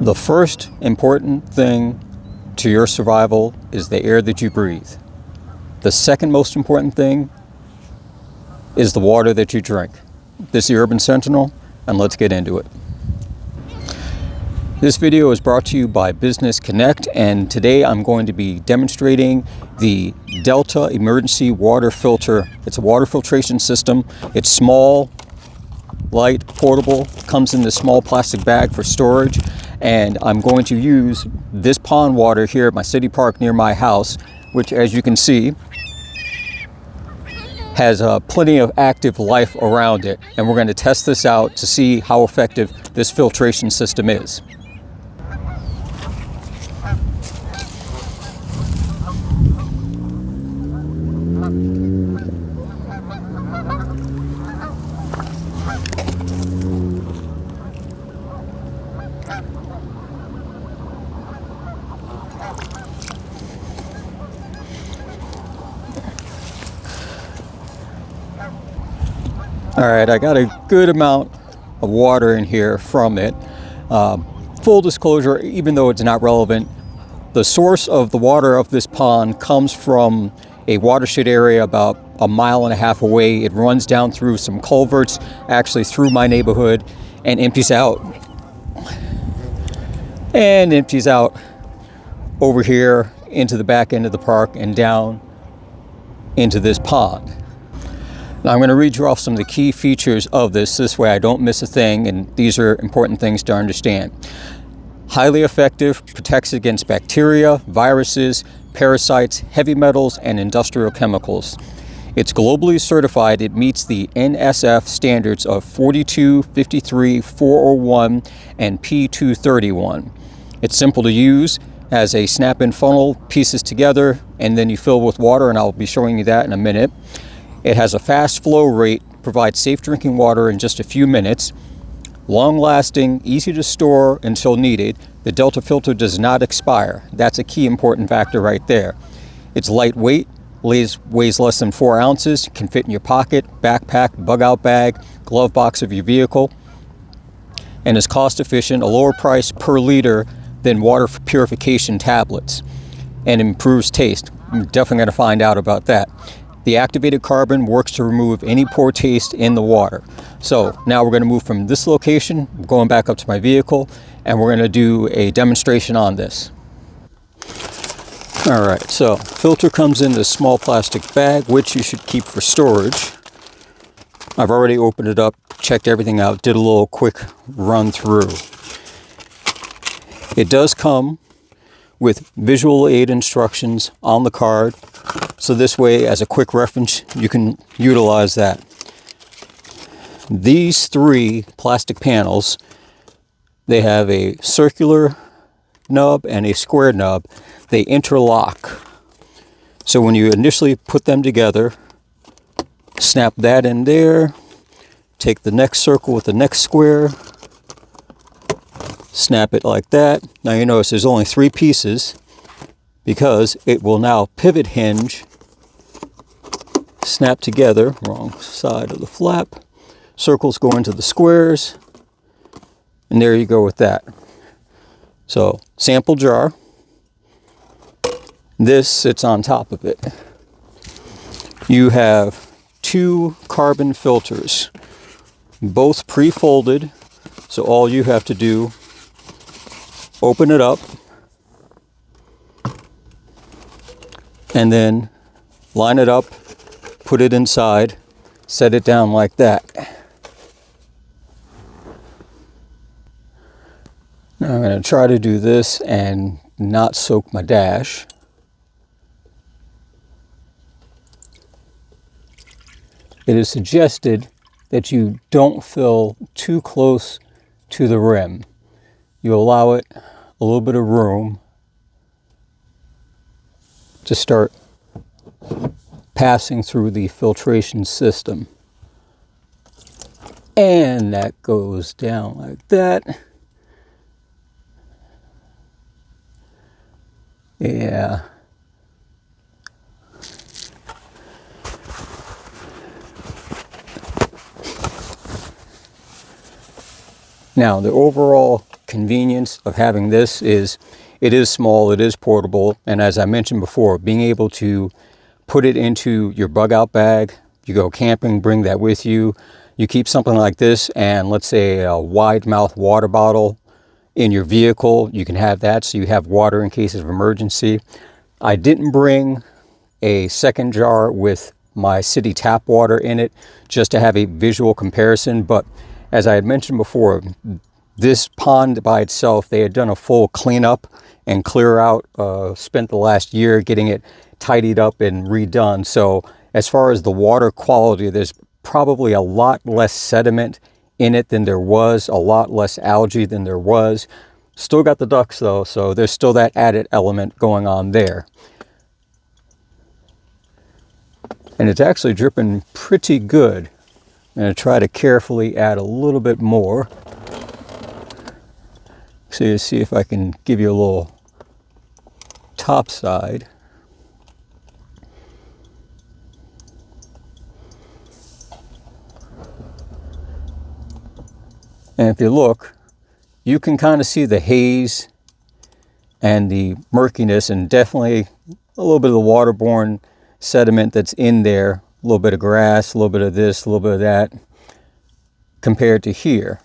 The first important thing to your survival is the air that you breathe. The second most important thing is the water that you drink. This is the Urban Sentinel, and let's get into it. This video is brought to you by Business Connect, and today I'm going to be demonstrating the Delta Emergency Water Filter. It's a water filtration system. It's small, light, portable, comes in this small plastic bag for storage, and I'm going to use this pond water here at my city park near my house, which, as you can see, has plenty of active life around it, and we're going to test this out to see how effective this filtration system is. All right, I got a good amount of water in here from it. Full disclosure, even though it's not relevant, the source of the water of this pond comes from a watershed area about 1.5 miles away. It runs down through some culverts, actually through my neighborhood, and empties out over here into the back end of the park and down into this pond. Now I'm going to read you off some of the key features of this way I don't miss a thing, and these are important things to understand. Highly effective, protects against bacteria, viruses, parasites, heavy metals, and industrial chemicals. It's globally certified. It meets the NSF standards of 42, 53, 401, and P231. It's simple to use, has a snap-in funnel, pieces together, and then you fill with water, and I'll be showing you that in a minute. It has a fast flow rate, provides safe drinking water in just a few minutes. Long-lasting, easy to store until needed. The Delta filter does not expire. That's a key important factor right there. It's lightweight, weighs less than 4 ounces, can fit in your pocket, backpack, bug-out bag, glove box of your vehicle, and is cost-efficient, a lower price per liter than water purification tablets, and improves taste. I'm definitely going to find out about that. The activated carbon works to remove any poor taste in the water. So now we're going to move from this location, going back up to my vehicle, and we're going to do a demonstration on this. All right, so filter comes in this small plastic bag, which you should keep for storage. I've already opened it up, checked everything out, did a little quick run through. It does come with visual aid instructions on the card. So this way, as a quick reference, you can utilize that. These 3 plastic panels, they have a circular nub and a square nub. They interlock. So when you initially put them together, snap that in there, take the next circle with the next square, snap it like that. Now you notice there's only 3 pieces because it will now pivot hinge, snap together, wrong side of the flap, circles go into the squares, and there you go with that. So sample jar, this sits on top of it. You have 2 carbon filters, both pre-folded, so all you have to do, open it up, and then line it up, put it inside, set it down like that. Now I'm going to try to do this and not soak my dash. It is suggested that you don't fill too close to the rim. You allow it a little bit of room to start passing through the filtration system. And that goes down like that. Yeah. Now, the overall convenience of having this is it is small, it is portable, and as I mentioned before, being able to put it into your bug out bag, you go camping, bring that with you. You keep something like this and let's say a wide mouth water bottle in your vehicle, you can have that so you have water in case of emergency. I didn't bring a second jar with my city tap water in it just to have a visual comparison, but as I had mentioned before, this pond by itself, they had done a full cleanup and clear out, spent the last year getting it tidied up and redone. So as far as the water quality, there's probably a lot less sediment in it than there was, a lot less algae than there was. Still got the ducks though, so there's still that added element going on there. And it's actually dripping pretty good. I'm going to try to carefully add a little bit more. So you see if I can give you a little top side. And if you look, you can kind of see the haze and the murkiness and definitely a little bit of the waterborne sediment that's in there, a little bit of grass, a little bit of this, a little bit of that, compared to here.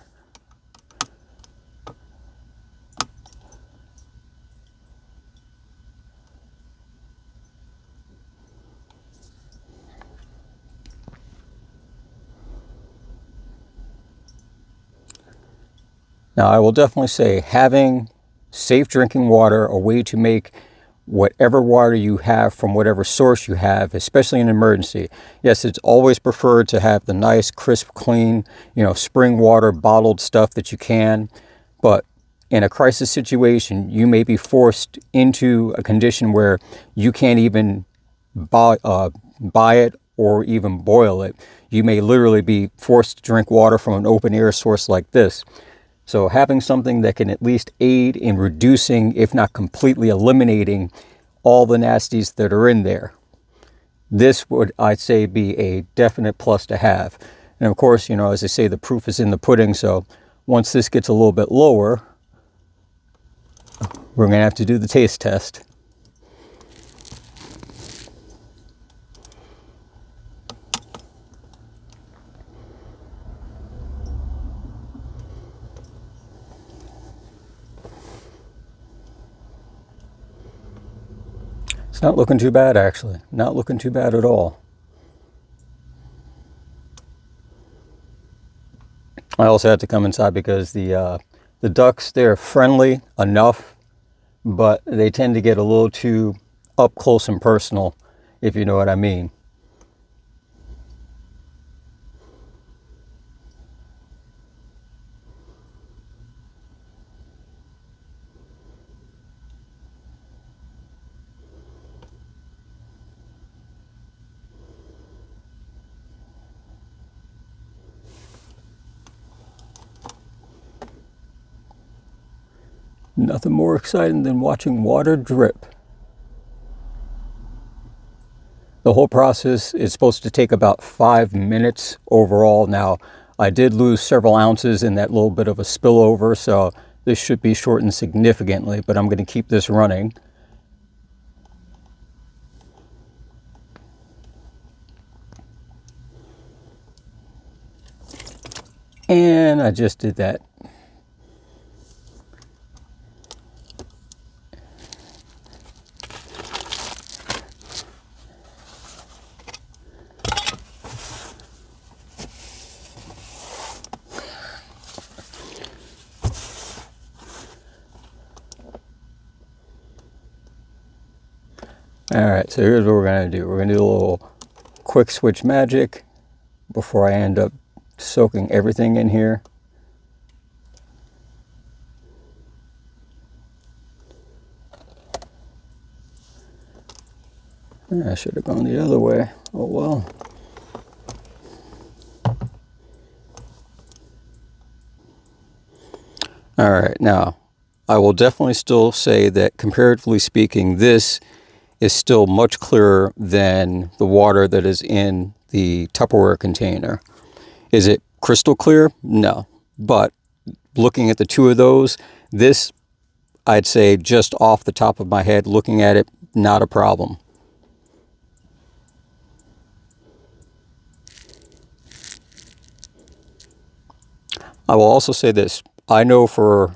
Now, I will definitely say having safe drinking water, a way to make whatever water you have from whatever source you have, especially in an emergency. Yes, it's always preferred to have the nice, crisp, clean, spring water, bottled stuff that you can. But in a crisis situation, you may be forced into a condition where you can't even buy it or even boil it. You may literally be forced to drink water from an open air source like this. So having something that can at least aid in reducing, if not completely eliminating, all the nasties that are in there. This would, I'd say, be a definite plus to have. And of course, as they say, the proof is in the pudding. So once this gets a little bit lower, we're going to have to do the taste test. It's not looking too bad, actually. Not looking too bad at all. I also had to come inside because the ducks, they're friendly enough, but they tend to get a little too up close and personal, if you know what I mean. Nothing more exciting than watching water drip. The whole process is supposed to take about 5 minutes overall. Now, I did lose several ounces in that little bit of a spillover, so this should be shortened significantly, but I'm going to keep this running. And I just did that. Alright, so here's what we're going to do. We're going to do a little quick switch magic before I end up soaking everything in here. I should have gone the other way. Oh well. Alright, now I will definitely still say that comparatively speaking, this is still much clearer than the water that is in the Tupperware container. Is it crystal clear? No. But looking at the two of those, This, I'd say, just off the top of my head, looking at it, not a problem. I will also say this. I know for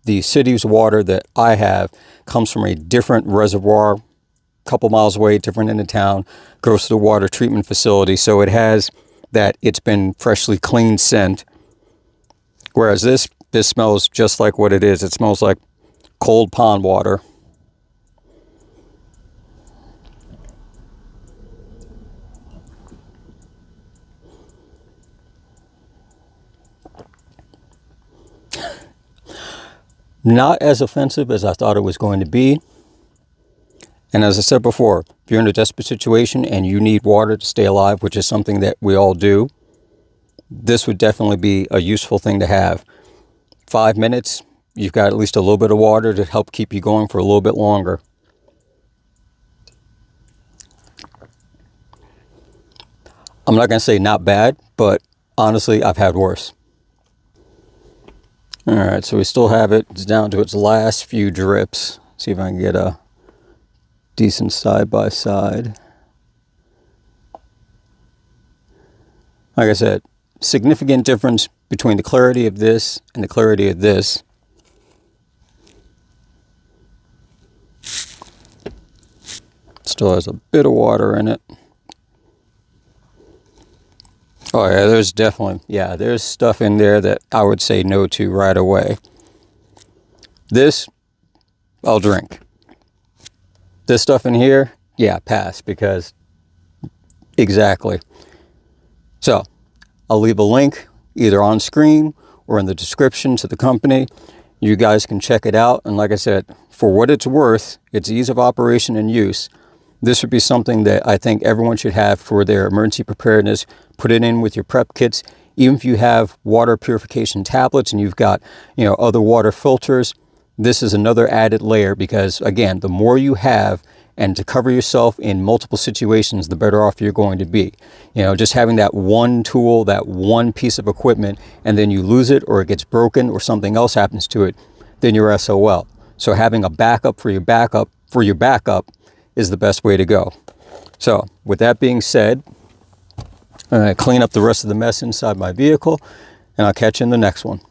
the city's water that I have comes from a different reservoir, a couple miles away, different in the town, goes to the water treatment facility. So it has that it's been freshly cleaned scent. Whereas this smells just like what it is. It smells like cold pond water. Not as offensive as I thought it was going to be. And as I said before, if you're in a desperate situation and you need water to stay alive, which is something that we all do, this would definitely be a useful thing to have. 5 minutes, you've got at least a little bit of water to help keep you going for a little bit longer. I'm not going to say not bad, but honestly, I've had worse. All right, so we still have it. It's down to its last few drips. See if I can get a decent side-by-side. Like I said, significant difference between the clarity of this and the clarity of this. Still has a bit of water in it. Oh yeah, there's definitely, there's stuff in there that I would say no to right away. This, I'll drink. This stuff in here, pass, because exactly. So, I'll leave a link either on screen or in the description to the company. You guys can check it out. And like I said, for what it's worth, its ease of operation and use, this would be something that I think everyone should have for their emergency preparedness. Put it in with your prep kits. Even if you have water purification tablets and you've got, other water filters, this is another added layer because, again, the more you have and to cover yourself in multiple situations, the better off you're going to be. Just having that one tool, that one piece of equipment, and then you lose it or it gets broken or something else happens to it, then you're SOL. So having a backup for your backup is the best way to go. So with that being said, I'm going to clean up the rest of the mess inside my vehicle, and I'll catch you in the next one.